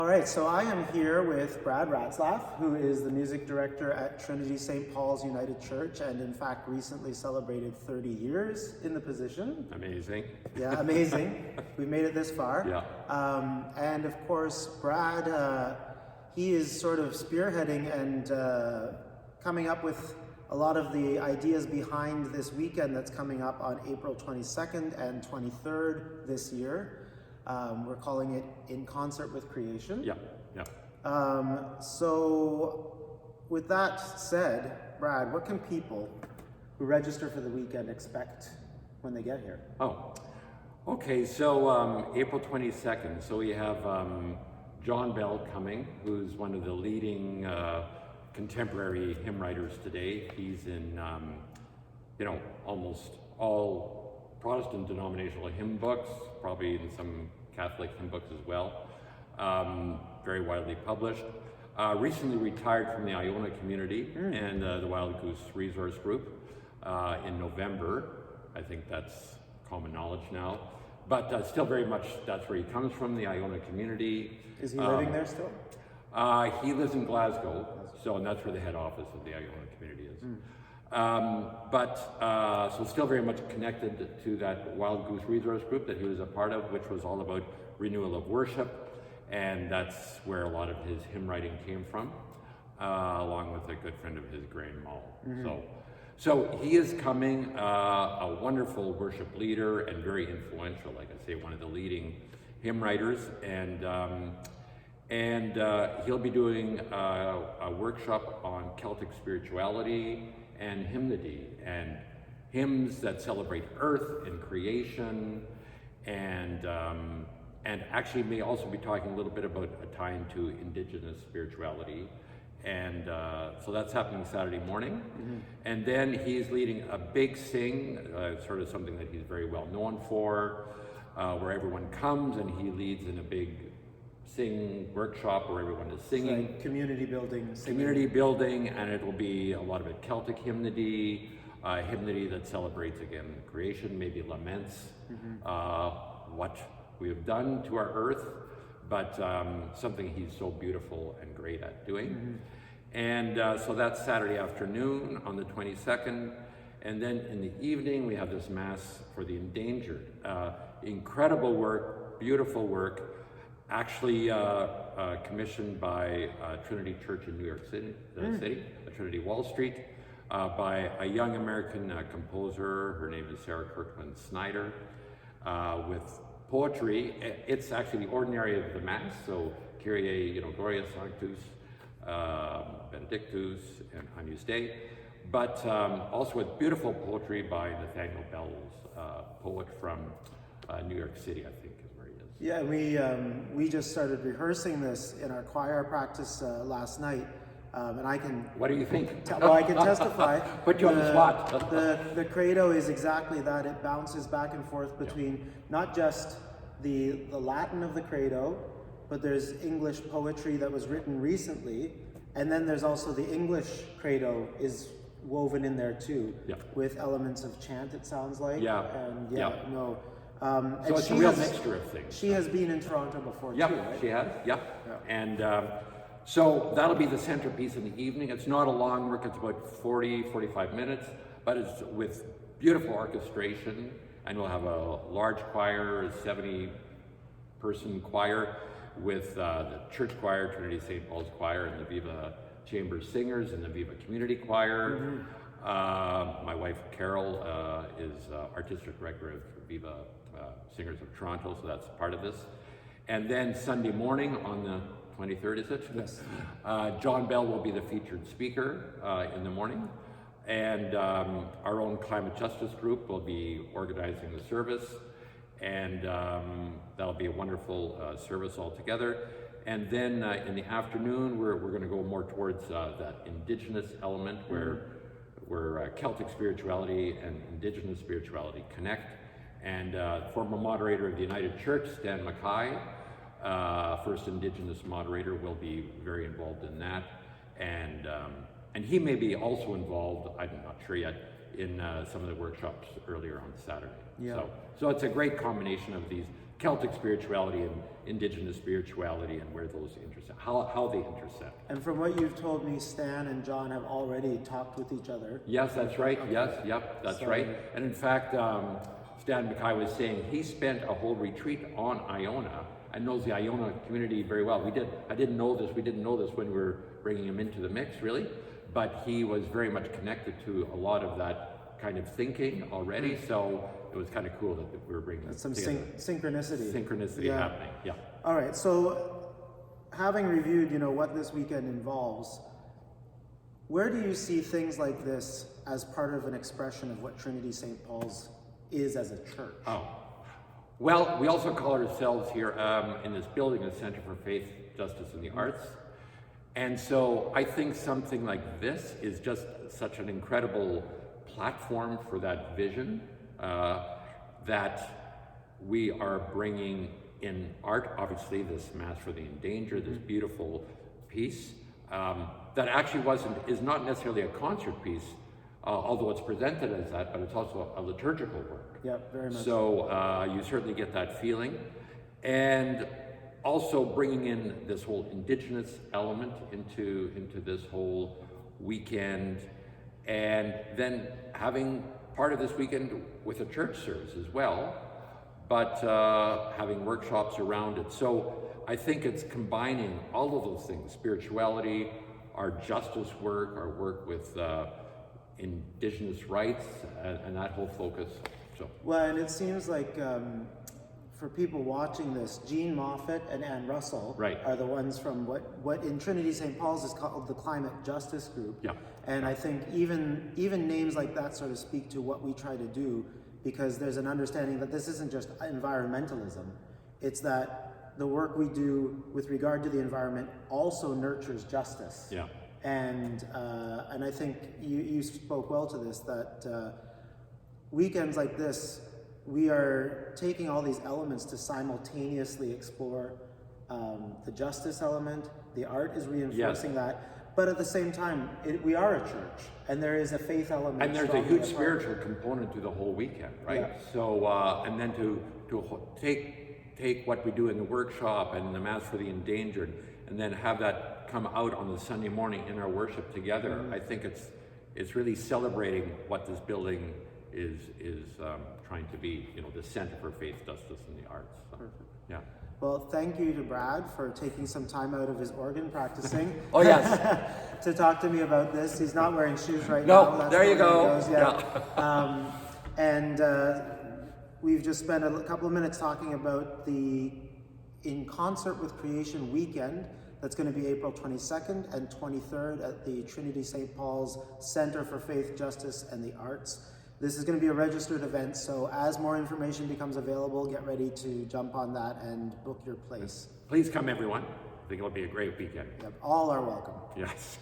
All right, so I am here with Brad Ratzlaff, who is the music director at Trinity-St. Paul's United Church, and in fact recently celebrated 30 years in the position. Amazing. Yeah, amazing. We've made it this far. Yeah. And of course, Brad, he is sort of spearheading and coming up with a lot of the ideas behind this weekend that's coming up on April 22nd and 23rd this year. We're calling it In Concert with Creation. Yeah, yeah. So with that said, Brad, what can people who register for the weekend expect when they get here? Oh, okay, so April 22nd, so we have John Bell coming, who's one of the leading contemporary hymn writers today. He's in, almost all Protestant denominational hymn books, probably in some Catholic hymn books as well. Very widely published. Recently retired from the Iona community and the Wild Goose Resource Group in November. I think that's common knowledge now. But still very much, that's where he comes from, the Iona community. Is he living there still? He lives in Glasgow, and that's where the head office of the Iona community is. So still very much connected to that Wild Goose Resource Group that he was a part of, which was all about renewal of worship, and that's where a lot of his hymn writing came from, along with a good friend of his, Graham Mall. So he is coming, a wonderful worship leader and very influential, like I say, one of the leading hymn writers, and he'll be doing a workshop on Celtic spirituality and hymnody, and hymns that celebrate earth and creation, and actually may also be talking a little bit about a tie into Indigenous spirituality. And so that's happening Saturday morning. And then he's leading a big sing, sort of something that he's very well known for, where everyone comes and he leads in a big sing workshop where everyone is singing. Like community building. Community building, and it will be a lot of it Celtic hymnody, hymnody that celebrates again creation, maybe laments what we have done to our earth, but something he's so beautiful and great at doing. And so that's Saturday afternoon on the 22nd. And then in the evening, we have this Mass for the endangered. Incredible work, beautiful work, actually commissioned by Trinity Church in New York City, Trinity Wall Street, by a young American composer. Her name is Sarah Kirkland Snyder, with poetry. It's actually the ordinary of the Mass, so Kyrie, Gloria Sanctus, Benedictus, and Agnus Dei, but also with beautiful poetry by Nathaniel Bell's, poet from New York City, I think is where he is. Yeah, we just started rehearsing this in our choir practice last night, and I can. What do you think? I can testify. Put you on the spot. The credo is exactly that. It bounces back and forth between not just the Latin of the credo, but there's English poetry that was written recently, and then there's also the English credo is woven in there too, with elements of chant. It sounds like. So it's a real mixture of things. She has been in Toronto before too, right? She has. And so that'll be the centerpiece in the evening. It's not a long work. It's about 45 minutes, but it's with beautiful orchestration. And we'll have a large choir, a 70-person choir, with the church choir, Trinity-St. Paul's choir, and the Viva Chamber Singers, and the Viva Community Choir. My wife, Carol, is artistic director of Viva Singers of Toronto, so that's part of this. And then Sunday morning on the 23rd, is it? Yes. John Bell will be the featured speaker in the morning. And our own climate justice group will be organizing the service. And that'll be a wonderful service altogether. And then in the afternoon, we're going to go more towards that Indigenous element where Celtic spirituality and Indigenous spirituality connect. And former moderator of the United Church, Stan Mackay, first Indigenous moderator, will be very involved in that. And he may be also involved, I'm not sure yet, in some of the workshops earlier on Saturday. So it's a great combination of these Celtic spirituality and indigenous spirituality and where those intersect, how they intersect. And from what you've told me, Stan and John have already talked with each other. Yes, that's right. Okay. Yes, yep, that's right. And in fact, Stan Mackay was saying he spent a whole retreat on Iona and knows the Iona community very well. I didn't know this, we didn't know this when we were bringing him into the mix, really, but he was very much connected to a lot of that kind of thinking already, so it was kind of cool that we were bringing some synchronicity happening. Yeah. All right, so having reviewed, what this weekend involves, where do you see things like this as part of an expression of what Trinity-St. Paul's is as a church? Oh, well, we also call ourselves here in this building the Center for Faith, Justice, and the Arts. And so I think something like this is just such an incredible platform for that vision that we are bringing in art, obviously this Mass for the Endangered, this beautiful piece that actually is not necessarily a concert piece, although it's presented as that, but it's also a liturgical work. Yeah, very much. So you certainly get that feeling. And also bringing in this whole indigenous element into this whole weekend, and then having part of this weekend with a church service as well, but having workshops around it. So I think it's combining all of those things: spirituality, our justice work, our work with indigenous rights, and that whole focus. So well, and it seems like for people watching this, Jean Moffat and Ann Russell are the ones from what in Trinity-St. Paul's is called the Climate Justice Group. Yeah. And I think even names like that sort of speak to what we try to do, because there's an understanding that this isn't just environmentalism. It's that the work we do with regard to the environment also nurtures justice. Yeah. And I think you spoke well to this, that weekends like this, we are taking all these elements to simultaneously explore the justice element. The art is reinforcing that, but at the same time, we are a church, and there is a faith element. And there's a huge spiritual component to the whole weekend, right? Yeah. So, and then to take what we do in the workshop and the Mass for the Endangered, and then have that come out on the Sunday morning in our worship together. Mm-hmm. I think it's really celebrating what this building is trying to be, the Center for Faith, Justice, and the Arts. So, perfect. Yeah. Well, thank you to Brad for taking some time out of his organ practicing. Oh, yes. To talk to me about this. He's not wearing shoes right now. No, there you go. We've just spent a couple of minutes talking about the In Concert with Creation weekend. That's going to be April 22nd and 23rd at the Trinity-St. Paul's Center for Faith, Justice, and the Arts. This is going to be a registered event, so as more information becomes available, get ready to jump on that and book your place. Please come, everyone. I think it'll be a great weekend. Yep, all are welcome. Yes.